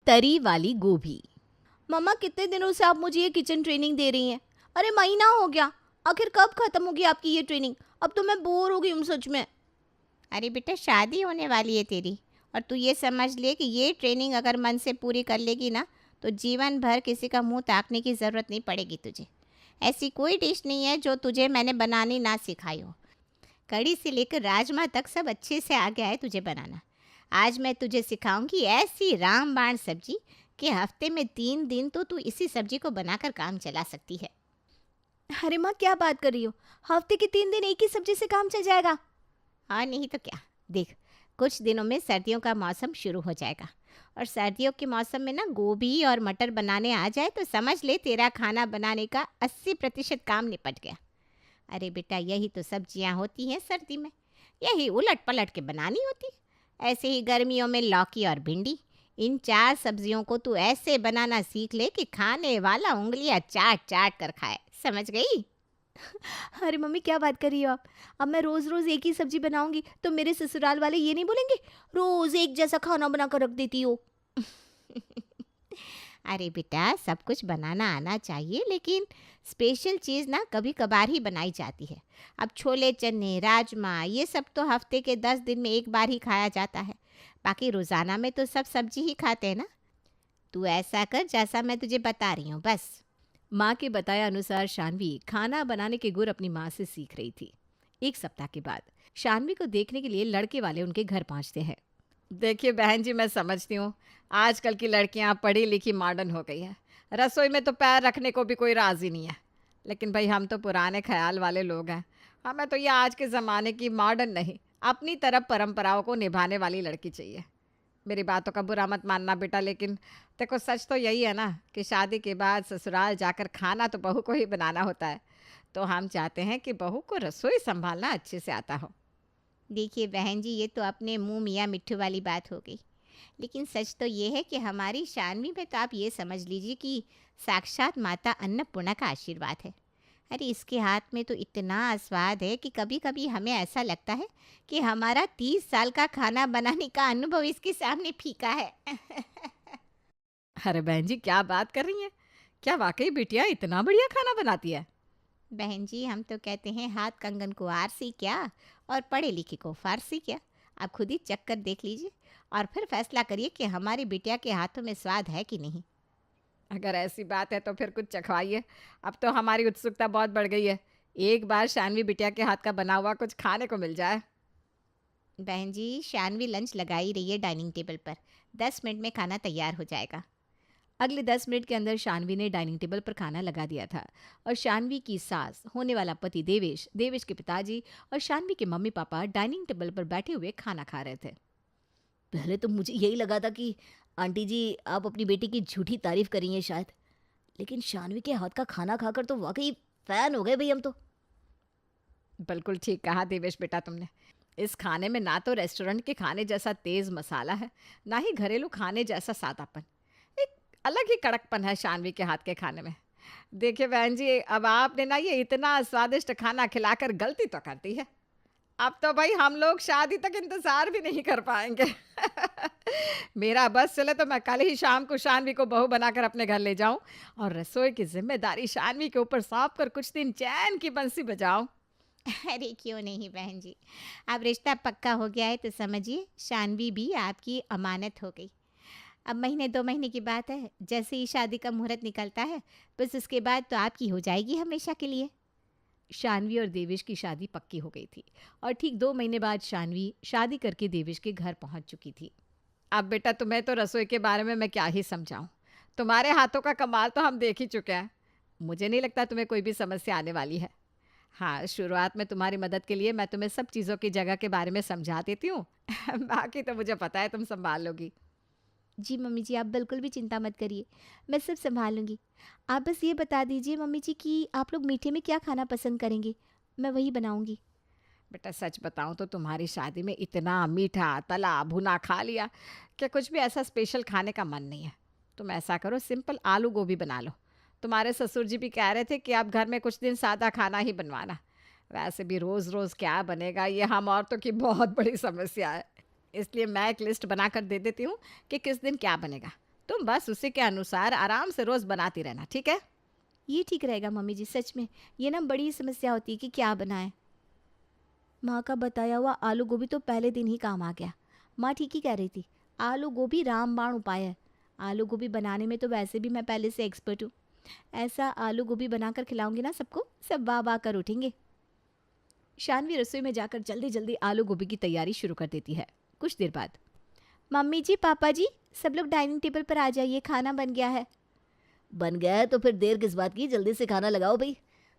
तरी वाली गोभी। मम्मा कितने दिनों से आप मुझे ये किचन ट्रेनिंग दे रही हैं? अरे महीना हो गया। आखिर कब खत्म होगी आपकी ये ट्रेनिंग? अब तो मैं बोर हो गई हूँ सच में। अरे बेटा, शादी होने वाली है तेरी, और तू ये समझ ले कि ये ट्रेनिंग अगर मन से पूरी कर लेगी ना, तो जीवन भर किसी का मुंह ताकने की ज़रूरत नहीं पड़ेगी तुझे। ऐसी कोई डिश नहीं है जो तुझे मैंने बनानी ना सिखाई हो। कड़ी से लेकर राजमा तक सब अच्छे से आ गया है तुझे बनाना। आज मैं तुझे सिखाऊंगी ऐसी रामबाण सब्जी कि हफ्ते में 3 दिन तो तू इसी सब्जी को बनाकर काम चला सकती है। अरे माँ क्या बात कर रही हो? हफ्ते के 3 दिन एक ही सब्जी से काम चल जाएगा? और नहीं तो क्या। देख, कुछ दिनों में सर्दियों का मौसम शुरू हो जाएगा, और सर्दियों के मौसम में ना गोभी और मटर बनाने आ जाए तो समझ ले तेरा खाना बनाने का 80% काम निपट गया। अरे बेटा, यही तो सब्जियां होती हैं सर्दी में, यही उलट पलट के बनानी होती। ऐसे ही गर्मियों में लौकी और भिंडी, इन 4 सब्जियों को तू ऐसे बनाना सीख ले कि खाने वाला उंगलियां चाट चाट कर खाए। समझ गई? अरे मम्मी क्या बात कर रही हो आप? अब मैं रोज़ रोज़ एक ही सब्जी बनाऊंगी तो मेरे ससुराल वाले ये नहीं बोलेंगे रोज़ एक जैसा खाना बना कर रख देती हो? अरे बेटा, सब कुछ बनाना आना चाहिए, लेकिन स्पेशल चीज़ ना कभी कभार ही बनाई जाती है। अब छोले चने, राजमा, ये सब तो हफ्ते के 10 दिन में एक बार ही खाया जाता है। बाकी रोज़ाना में तो सब सब्जी ही खाते हैं ना। तू ऐसा कर जैसा मैं तुझे बता रही हूँ, बस। माँ के बताए अनुसार शानवी खाना बनाने के गुर अपनी माँ से सीख रही थी। एक सप्ताह के बाद शानवी को देखने के लिए लड़के वाले उनके घर पहुँचते हैं। देखिए बहन जी, मैं समझती हूँ आजकल की लड़कियाँ पढ़ी लिखी मॉडर्न हो गई हैं। रसोई में तो पैर रखने को भी कोई राज़ी नहीं है। लेकिन भाई, हम तो पुराने ख्याल वाले लोग हैं। हमें तो ये आज के ज़माने की मॉडर्न नहीं, अपनी तरफ परंपराओं को निभाने वाली लड़की चाहिए। मेरी बातों का बुरा मत मानना बेटा, लेकिन देखो सच तो यही है ना कि शादी के बाद ससुराल जाकर खाना तो बहू को ही बनाना होता है। तो हम चाहते हैं कि बहू को रसोई संभालना अच्छे से आता हो। देखिए बहन जी, ये तो अपने मुँह मियाँ मिट्ठू वाली बात हो गई। लेकिन सच तो ये है कि हमारी शानवी में तो आप ये समझ लीजिए कि साक्षात माता अन्नपूर्णा का आशीर्वाद है। अरे इसके हाथ में तो इतना स्वाद है कि कभी कभी हमें ऐसा लगता है कि हमारा 30 साल का खाना बनाने का अनुभव इसके सामने फीका है। अरे बहन जी, क्या बात कर रही हैं? क्या वाकई बिटिया इतना बढ़िया खाना बनाती है? बहन जी, हम तो कहते हैं हाथ कंगन को आरसी क्या, और पढ़े लिखे को फारसी क्या। आप खुद ही चक्कर देख लीजिए और फिर फैसला करिए कि हमारी बिटिया के हाथों में स्वाद है कि नहीं। अगर ऐसी बात है तो फिर कुछ चखवाइए। अब तो हमारी उत्सुकता बहुत बढ़ गई है। एक बार शानवी बिटिया के हाथ का बना हुआ कुछ खाने को मिल जाए। बहन जी, शानवी लंच लगाई रही है डाइनिंग टेबल पर। 10 मिनट में खाना तैयार हो जाएगा। अगले 10 मिनट के अंदर शानवी ने डाइनिंग टेबल पर खाना लगा दिया था और शानवी की सास, होने वाला पति देवेश, देवेश के पिताजी और शानवी के मम्मी पापा डाइनिंग टेबल पर बैठे हुए खाना खा रहे थे। पहले तो मुझे यही लगा था कि आंटी जी आप अपनी बेटी की झूठी तारीफ कर रही हैं शायद, लेकिन शानवी के हाथ का खाना खाकर तो वाकई फैन हो गए भाई हम तो। बिल्कुल ठीक कहा देवेश बेटा तुमने। इस खाने में ना तो रेस्टोरेंट के खाने जैसा तेज मसाला है, ना ही घरेलू खाने जैसा सादापन। एक अलग ही कड़कपन है शानवी के हाथ के खाने में। देखिए बहन जी, अब आपने ना ये इतना स्वादिष्ट खाना खिलाकर गलती तो कर दी है। अब तो भाई हम लोग शादी तक इंतजार भी नहीं कर पाएंगे। मेरा बस चले तो मैं कल ही शाम को शानवी को बहू बनाकर अपने घर ले जाऊं और रसोई की जिम्मेदारी शानवी के ऊपर सौंप कर कुछ दिन चैन की बंसी बजाऊं। अरे क्यों नहीं बहन जी, अब रिश्ता पक्का हो गया है तो समझिए शानवी भी आपकी अमानत हो गई। अब महीने 2 महीने की बात है, जैसे ही शादी का मुहूर्त निकलता है बस उसके बाद तो आपकी हो जाएगी हमेशा के लिए। शानवी और देवेश की शादी पक्की हो गई थी और ठीक 2 महीने बाद शानवी शादी करके देवेश के घर पहुंच चुकी थी। अब बेटा, तुम्हें तो रसोई के बारे में मैं क्या ही समझाऊं। तुम्हारे हाथों का कमाल तो हम देख ही चुके हैं। मुझे नहीं लगता तुम्हें कोई भी समस्या आने वाली है। हाँ, शुरुआत में तुम्हारी मदद के लिए मैं तुम्हें सब चीज़ों की जगह के बारे में समझा देती हूँ। बाकी तो मुझे पता है तुम संभाल लोगी। जी मम्मी जी, आप बिल्कुल भी चिंता मत करिए, मैं सब संभाल लूँगी। आप बस ये बता दीजिए मम्मी जी कि आप लोग मीठे में क्या खाना पसंद करेंगे, मैं वही बनाऊँगी। बेटा सच बताऊं तो तुम्हारी शादी में इतना मीठा तला भुना खा लिया कि कुछ भी ऐसा स्पेशल खाने का मन नहीं है। तुम ऐसा करो, सिंपल आलू गोभी बना लो। तुम्हारे ससुर जी भी कह रहे थे कि आप घर में कुछ दिन सादा खाना ही बनवाना। वैसे भी रोज़ रोज़ क्या बनेगा, ये हम औरतों की बहुत बड़ी समस्या है। इसलिए मैं एक लिस्ट बनाकर दे देती हूँ कि किस दिन क्या बनेगा। तुम बस उसी के अनुसार आराम से रोज बनाती रहना, ठीक है? ये ठीक रहेगा मम्मी जी, सच में। ये ना बड़ी समस्या होती है कि क्या बनाएं। माँ का बताया हुआ आलू गोभी तो पहले दिन ही काम आ गया। माँ ठीक ही कह रही थी, आलू गोभी रामबाण उपाय है। आलू गोभी बनाने में तो वैसे भी मैं पहले से एक्सपर्ट हूँ। ऐसा आलू गोभी बनाकर खिलाऊंगी ना सबको, सब वाह वाह कर उठेंगे। शानवी रसोई में जाकर जल्दी जल्दी आलू गोभी की तैयारी शुरू कर देती है। कुछ देर बाद, मम्मी जी, पापा जी, सब लोग डाइनिंग टेबल पर आ जाइए, खाना बन गया है। बन गया है तो फिर देर किस बात की, जल्दी से खाना लगाओ भाई।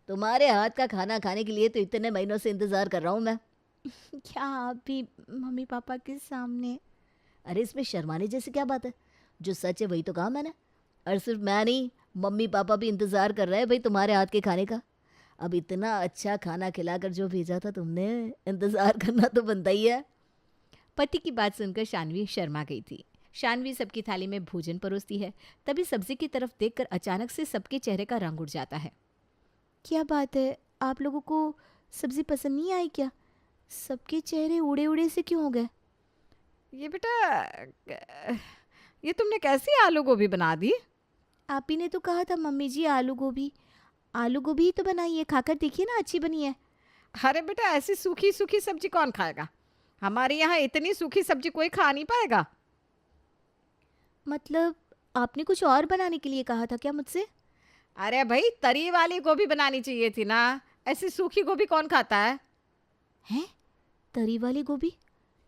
तुम्हारे हाथ का खाना खाने के लिए तो इतने महीनों से इंतजार कर रहा हूँ मैं। क्या आप भी मम्मी पापा के सामने? अरे इसमें शर्माने जैसी क्या बात है, जो सच है वही तो कहा मैंने। और सिर्फ मैं नहीं, मम्मी पापा भी इंतजार कर रहे हैं भाई तुम्हारे हाथ के खाने का। अब इतना अच्छा खाना खिलाकर जो भेजा था तुमने, इंतजार करना तो बनता ही है। पति की बात सुनकर शानवी शर्मा गई थी। शानवी सबकी थाली में भोजन परोसती है, तभी सब्जी की तरफ देखकर अचानक से सबके चेहरे का रंग उड़ जाता है। क्या बात है, आप लोगों को सब्जी पसंद नहीं आई क्या? सबके चेहरे उड़े उड़े से क्यों हो गए? ये बेटा, ये तुमने कैसी आलू गोभी बना दी? आप ही ने तो कहा था मम्मी जी, आलू गोभी। आलू गोभी ही तो बनाई है, खाकर देखिए ना, अच्छी बनी है। अरे बेटा, ऐसी सूखी सूखी सब्जी कौन खाएगा? हमारे यहाँ इतनी सूखी सब्जी कोई खा नहीं पाएगा। मतलब आपने कुछ और बनाने के लिए कहा था क्या मुझसे? अरे भाई, तरी वाली गोभी बनानी चाहिए थी ना, ऐसी सूखी गोभी कौन खाता है? हैं? तरी वाली गोभी?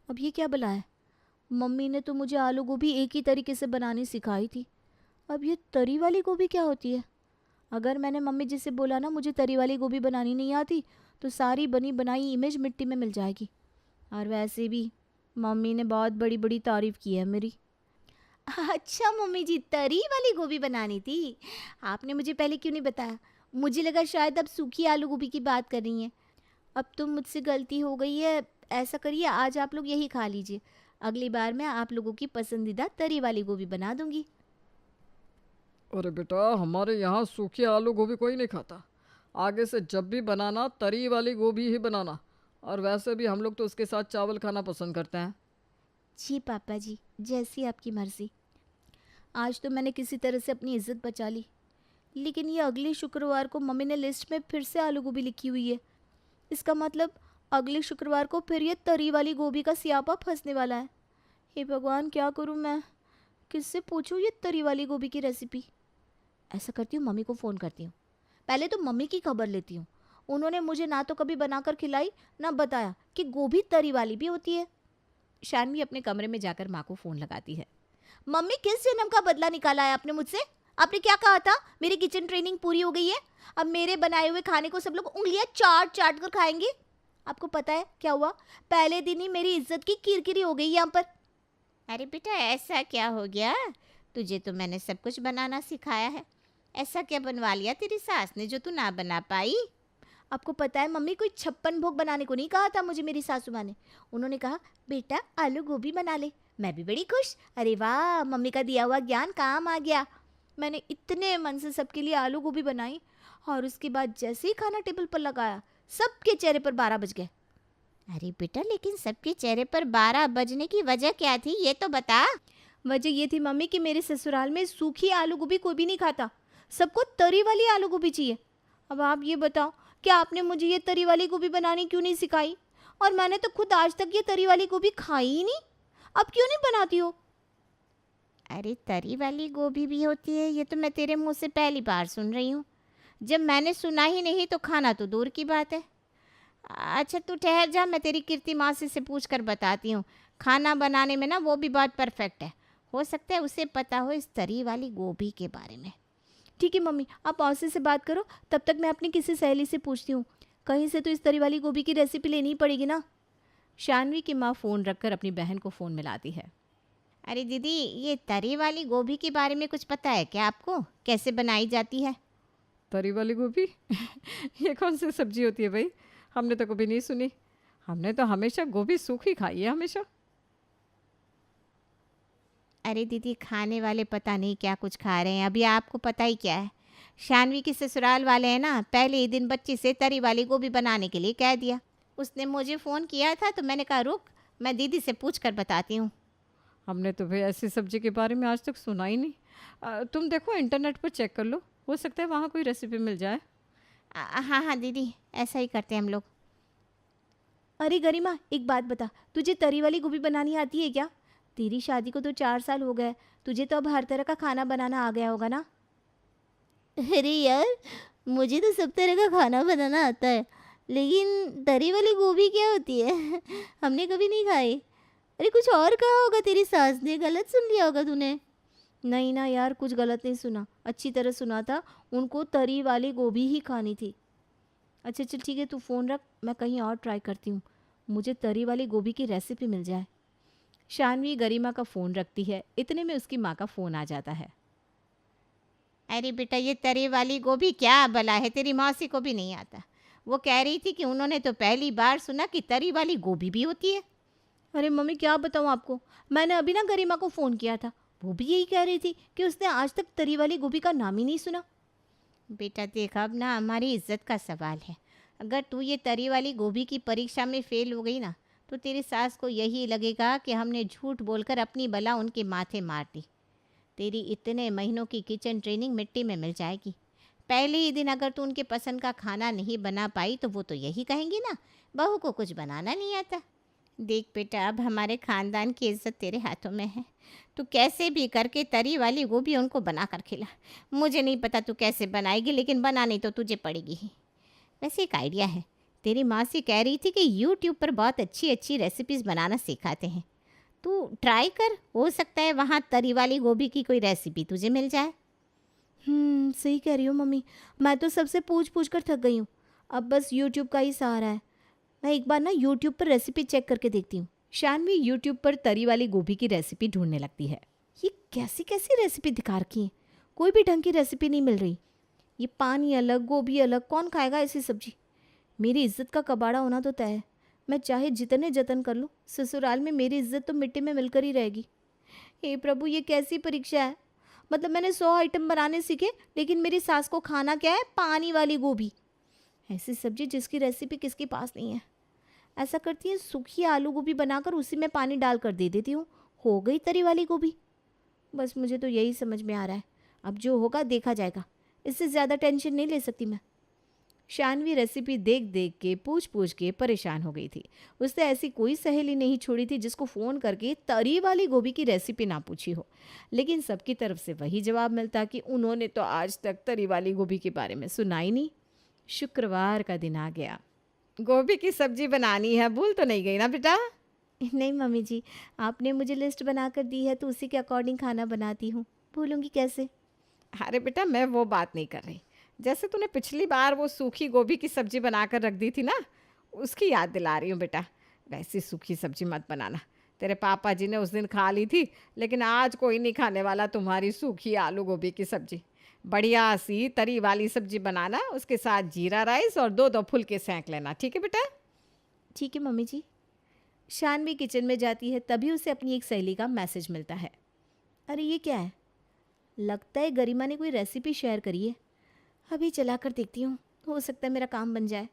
अब ये क्या बला है? मम्मी ने तो मुझे आलू गोभी एक ही तरीके से बनानी सिखाई थी। अब ये तरी वाली गोभी क्या होती है? अगर मैंने मम्मी जी से बोला ना मुझे तरी वाली गोभी बनानी नहीं आती, तो सारी बनी बनाई इमेज मिट्टी में मिल जाएगी। और वैसे भी मम्मी ने बहुत बड़ी बड़ी तारीफ की है मेरी। अच्छा मम्मी जी, तरी वाली गोभी बनानी थी। आपने मुझे पहले क्यों नहीं बताया? मुझे लगा शायद अब सूखी आलू गोभी की बात कर रही हैं। अब तो मुझसे गलती हो गई है। ऐसा करिए, आज आप लोग यही खा लीजिए। अगली बार मैं आप लोगों की पसंदीदा तरी वाली गोभी बना दूंगी। अरे बेटा, हमारे यहाँ सूखी आलू गोभी कोई नहीं खाता। आगे से जब भी बनाना तरी वाली गोभी ही बनाना। और वैसे भी हम लोग तो उसके साथ चावल खाना पसंद करते हैं। जी पापा जी, जैसी आपकी मर्जी। आज तो मैंने किसी तरह से अपनी इज्जत बचा ली, लेकिन ये अगले शुक्रवार को मम्मी ने लिस्ट में फिर से आलू गोभी लिखी हुई है। इसका मतलब अगले शुक्रवार को फिर ये तरी वाली गोभी का सियापा फंसने वाला है। हे भगवान, क्या करूँ मैं? किससे पूछूँ ये तरी वाली गोभी की रेसिपी? ऐसा करती हूँ, मम्मी को फ़ोन करती हूँ। पहले तो मम्मी की खबर लेती हूँ। उन्होंने मुझे ना तो कभी बनाकर खिलाई, ना बताया कि गोभी तरी वाली भी होती है। शानवी अपने कमरे में जाकर माँ को फ़ोन लगाती है। मम्मी, किस जन्म का बदला निकाला है आपने मुझसे? आपने क्या कहा था? मेरी किचन ट्रेनिंग पूरी हो गई है। अब मेरे बनाए हुए खाने को सब लोग उंगलियां चाट चाट कर खाएंगे। आपको पता है क्या हुआ? पहले दिन ही मेरी इज्जत की किरकिरी हो गई यहाँ पर। अरे बेटा, ऐसा क्या हो गया? तुझे तो मैंने सब कुछ बनाना सिखाया है। ऐसा क्या बनवा लिया तेरी सास ने जो तू ना बना पाई? आपको पता है मम्मी, कोई 56 भोग बनाने को नहीं कहा था मुझे मेरी सासू माँ ने। उन्होंने कहा बेटा आलू गोभी बना ले। मैं भी बड़ी खुश। अरे वाह, मम्मी का दिया हुआ ज्ञान काम आ गया। मैंने इतने मन से सबके लिए आलू गोभी बनाई, और उसके बाद जैसे ही खाना टेबल पर लगाया, सबके चेहरे पर 12 बज गए। अरे बेटा, लेकिन सबके चेहरे पर 12 बजने की वजह क्या थी, ये तो बता। वजह ये थी मम्मी कि मेरे ससुराल में सूखी आलू गोभी कोई भी नहीं खाता। सबको तरी वाली आलू गोभी चाहिए। अब आप ये बताओ, क्या आपने मुझे ये तरी वाली गोभी बनानी क्यों नहीं सिखाई? और मैंने तो खुद आज तक ये तरी वाली गोभी खाई ही नहीं। अब क्यों नहीं बनाती हो? अरे तरी वाली गोभी भी होती है, ये तो मैं तेरे मुंह से पहली बार सुन रही हूँ। जब मैंने सुना ही नहीं तो खाना तो दूर की बात है। अच्छा तू ठहर जा, मैं तेरी कीर्ति मासी से पूछ कर बताती हूँ। खाना बनाने में ना वो भी बहुत परफेक्ट है। हो सकता है उसे पता हो इस तरी वाली गोभी के बारे में। ठीक है मम्मी, आप मौसी से बात करो, तब तक मैं अपनी किसी सहेली से पूछती हूँ। कहीं से तो इस तरी वाली गोभी की रेसिपी लेनी ही पड़ेगी ना। शानवी की माँ फ़ोन रखकर अपनी बहन को फ़ोन मिलाती है। अरे दीदी, ये तरी वाली गोभी के बारे में कुछ पता है क्या आपको? कैसे बनाई जाती है? तरी वाली गोभी ये कौन सी सब्जी होती है भाई? हमने तो कभी नहीं सुनी। हमने तो हमेशा गोभी सूखी खाई है, हमेशा। अरे दीदी, खाने वाले पता नहीं क्या कुछ खा रहे हैं। अभी आपको पता ही क्या है, शानवी के ससुराल वाले हैं ना, पहले ही दिन बच्ची से तरी वाली गोभी बनाने के लिए कह दिया। उसने मुझे फ़ोन किया था तो मैंने कहा रुक, मैं दीदी से पूछ कर बताती हूँ। हमने तो भाई ऐसी सब्जी के बारे में आज तक सुना ही नहीं। तुम देखो इंटरनेट पर चेक कर लो, हो सकता है वहाँ कोई रेसिपी मिल जाए। हाँ हाँ दीदी, ऐसा ही करते हैं हम लोग। अरे गरिमा, एक बात बता, तुझे तरी वाली गोभी बनानी आती है क्या? तेरी शादी को तो 4 साल हो गए, तुझे तो अब हर तरह का खाना बनाना आ गया होगा ना? अरे यार, मुझे तो सब तरह का खाना बनाना आता है, लेकिन तरी वाली गोभी क्या होती है? हमने कभी नहीं खाई। अरे कुछ और कहा होगा तेरी सास ने, गलत सुन लिया होगा तूने। नहीं ना यार, कुछ गलत नहीं सुना, अच्छी तरह सुना था। उनको तरी वाली गोभी ही खानी थी। अच्छा चल ठीक है, तू फ़ोन रख, मैं कहीं और ट्राई करती हूँ, मुझे तरी वाली गोभी की रेसिपी मिल जाए। शानवी गरिमा का फ़ोन रखती है, इतने में उसकी माँ का फ़ोन आ जाता है। अरे बेटा, ये तरी वाली गोभी क्या भला है, तेरी मौसी को भी नहीं आता। वो कह रही थी कि उन्होंने तो पहली बार सुना कि तरी वाली गोभी भी होती है। अरे मम्मी क्या बताऊँ आपको, मैंने अभी ना गरिमा को फ़ोन किया था, वो भी यही कह रही थी कि उसने आज तक तरी वाली गोभी का नाम ही नहीं सुना। बेटा देख, अब ना हमारी इज्जत का सवाल है। अगर तू ये तरी वाली गोभी की परीक्षा में फेल हो गई ना, तो तेरी सास को यही लगेगा कि हमने झूठ बोलकर अपनी बला उनके माथे मार दी। तेरी इतने महीनों की किचन ट्रेनिंग मिट्टी में मिल जाएगी। पहले ही दिन अगर तू उनके पसंद का खाना नहीं बना पाई तो वो तो यही कहेंगी ना, बहू को कुछ बनाना नहीं आता। देख बेटा, अब हमारे खानदान की इज्जत तेरे हाथों में है। तू कैसे भी करके तरी वाली गोभी उनको बना कर खिला। मुझे नहीं पता तू कैसे बनाएगी, लेकिन बनानी तो तुझे पड़ेगी ही। वैसे एक आइडिया है, तेरी मासी कह रही थी कि यूट्यूब पर बहुत अच्छी अच्छी रेसिपीज़ बनाना सिखाते हैं। तू ट्राई कर, हो सकता है वहाँ तरी वाली गोभी की कोई रेसिपी तुझे मिल जाए। सही कह रही हो मम्मी, मैं तो सबसे पूछ पूछ कर थक गई हूँ, अब बस यूट्यूब का ही सहारा है। मैं एक बार ना यूट्यूब पर रेसिपी चेक करके देखती हूँ। शानवी यूट्यूब पर तरी वाली गोभी की रेसिपी ढूंढने लगती है। ये कैसी कैसी रेसिपी दिखा रखी है, कोई भी ढंग की रेसिपी नहीं मिल रही। ये पानी अलग गोभी अलग, कौन खाएगा ऐसी सब्जी? मेरी इज्जत का कबाड़ा होना तो तय है। मैं चाहे जितने जतन कर लूँ, ससुराल में मेरी इज्जत तो मिट्टी में मिलकर ही रहेगी। हे प्रभु, ये कैसी परीक्षा है? मतलब मैंने 100 आइटम बनाने सीखे, लेकिन मेरी सास को खाना क्या है? पानी वाली गोभी। ऐसी सब्जी जिसकी रेसिपी किसके पास नहीं है। ऐसा करती है, सूखी आलू गोभी बनाकर उसी में पानी डालकर दे देती हूँ, हो गई तरी वाली गोभी। बस मुझे तो यही समझ में आ रहा है, अब जो होगा देखा जाएगा, इससे ज़्यादा टेंशन नहीं ले सकती मैं। शानवी रेसिपी देख देख के पूछ पूछ के परेशान हो गई थी। उसने ऐसी कोई सहेली नहीं छोड़ी थी जिसको फ़ोन करके तरी वाली गोभी की रेसिपी ना पूछी हो, लेकिन सबकी तरफ से वही जवाब मिलता कि उन्होंने तो आज तक तरी वाली गोभी के बारे में सुना ही नहीं। शुक्रवार का दिन आ गया। गोभी की सब्जी बनानी है, भूल तो नहीं गई ना बेटा? नहीं मम्मी जी, आपने मुझे लिस्ट बनाकर दी है तो उसी के अकॉर्डिंग खाना बनाती हूँ, भूलूंगी कैसे? अरे बेटा, मैं वो बात नहीं कर रही। जैसे तूने पिछली बार वो सूखी गोभी की सब्जी बनाकर रख दी थी ना, उसकी याद दिला रही हूँ बेटा। वैसी सूखी सब्जी मत बनाना, तेरे पापा जी ने उस दिन खा ली थी, लेकिन आज कोई नहीं खाने वाला तुम्हारी सूखी आलू गोभी की सब्जी। बढ़िया सी तरी वाली सब्जी बनाना, उसके साथ जीरा राइस और 2-2 फुलके सेंक लेना, ठीक है बेटा? ठीक है मम्मी जी। शानवी किचन में जाती है, तभी उसे अपनी एक सहेली का मैसेज मिलता है। अरे ये क्या है? लगता है गरिमा ने कोई रेसिपी शेयर करी है, अभी चलाकर देखती हूँ, हो सकता है मेरा काम बन जाए।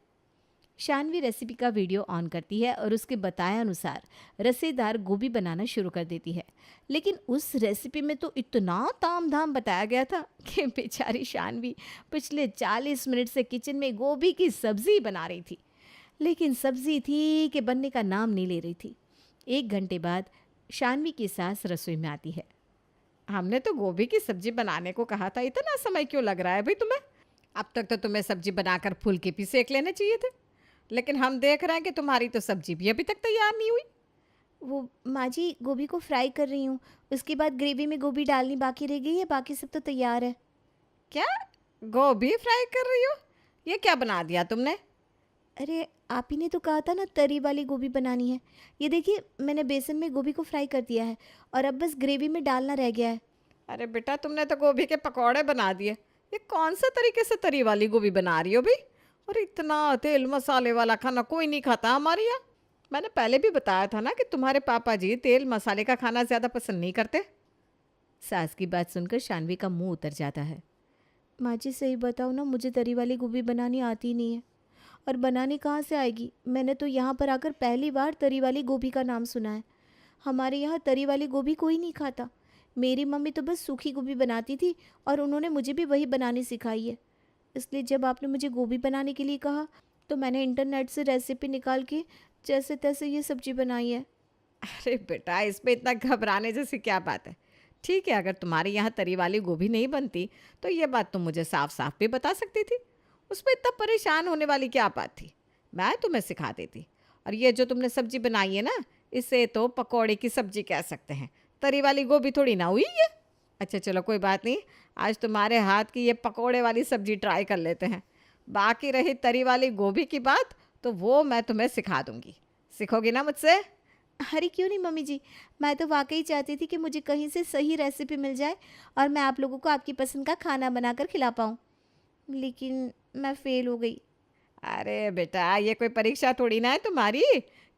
शानवी रेसिपी का वीडियो ऑन करती है और उसके बताए अनुसार रसेदार गोभी बनाना शुरू कर देती है। लेकिन उस रेसिपी में तो इतना ताम झाम बताया गया था कि बेचारी शानवी पिछले 40 मिनट से किचन में गोभी की सब्जी बना रही थी, लेकिन सब्जी थी कि बनने का नाम नहीं ले रही थी। 1 घंटे बाद शानवी की सास रसोई में आती है। हमने तो गोभी की सब्जी बनाने को कहा था, इतना समय क्यों लग रहा है भाई तुम्हें? अब तक तो तुम्हें सब्जी बनाकर फुलके भी सेक लेने चाहिए थे, लेकिन हम देख रहे हैं कि तुम्हारी तो सब्जी भी अभी तक तैयार नहीं हुई। वो माँ जी, गोभी को फ्राई कर रही हूँ, उसके बाद ग्रेवी में गोभी डालनी बाकी रह गई है, बाकी सब तो तैयार है। क्या गोभी फ्राई कर रही हो? ये क्या बना दिया तुमने? अरे आप ही ने तो कहा था ना तरी वाली गोभी बनानी है। ये देखिए, मैंने बेसन में गोभी को फ्राई कर दिया है और अब बस ग्रेवी में डालना रह गया है। अरे बेटा, तुमने तो गोभी के पकौड़े बना दिए। ये कौन सा तरीके से तरी वाली गोभी बना रही हो भाई? और इतना तेल मसाले वाला खाना कोई नहीं खाता हमारे यहाँ। मैंने पहले भी बताया था ना कि तुम्हारे पापा जी तेल मसाले का खाना ज़्यादा पसंद नहीं करते। सास की बात सुनकर शानवी का मुंह उतर जाता है। माँ जी सही बताओ ना, मुझे तरी वाली गोभी बनानी आती नहीं है, और बनानी कहाँ से आएगी? मैंने तो यहाँ पर आकर पहली बार तरी वाली गोभी का नाम सुना है। हमारे यहाँ तरी वाली गोभी कोई नहीं खाता। मेरी मम्मी तो बस सूखी गोभी बनाती थी और उन्होंने मुझे भी वही बनानी सिखाई है। इसलिए जब आपने मुझे गोभी बनाने के लिए कहा तो मैंने इंटरनेट से रेसिपी निकाल के जैसे तैसे ये सब्जी बनाई है। अरे बेटा, इसमें इतना घबराने जैसी क्या बात है। ठीक है, अगर तुम्हारे यहाँ तरी वाली गोभी नहीं बनती तो ये बात तुम मुझे साफ साफ भी बता सकती थी। उसमें इतना परेशान होने वाली क्या बात थी, मैं तुम्हें सिखा देती। और ये जो तुमने सब्जी बनाई है ना, इसे तो पकौड़े की सब्जी कह सकते हैं, तरी वाली गोभी थोड़ी ना हुई है। अच्छा चलो कोई बात नहीं, आज तुम्हारे हाथ की ये पकौड़े वाली सब्जी ट्राई कर लेते हैं। बाकी रही तरी वाली गोभी की बात, तो वो मैं तुम्हें सिखा दूंगी। सीखोगी ना मुझसे? अरे क्यों नहीं मम्मी जी, मैं तो वाकई चाहती थी कि मुझे कहीं से सही रेसिपी मिल जाए और मैं आप लोगों को आपकी पसंद का खाना बनाकर खिला पाऊँ, लेकिन मैं फ़ेल हो गई। अरे बेटा, ये कोई परीक्षा थोड़ी ना है तुम्हारी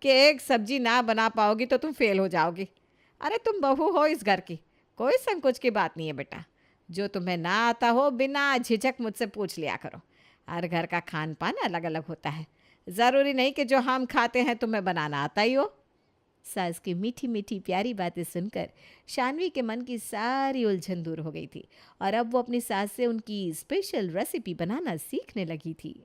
कि एक सब्जी ना बना पाओगी तो तुम फेल हो जाओगी। अरे तुम बहू हो इस घर की, कोई संकोच की बात नहीं है बेटा। जो तुम्हें ना आता हो बिना झिझक मुझसे पूछ लिया करो। हर घर का खान पान अलग अलग होता है, ज़रूरी नहीं कि जो हम खाते हैं तुम्हें बनाना आता ही हो। सास की मीठी मीठी प्यारी बातें सुनकर शानवी के मन की सारी उलझन दूर हो गई थी और अब वो अपनी सास से उनकी स्पेशल रेसिपी बनाना सीखने लगी थी।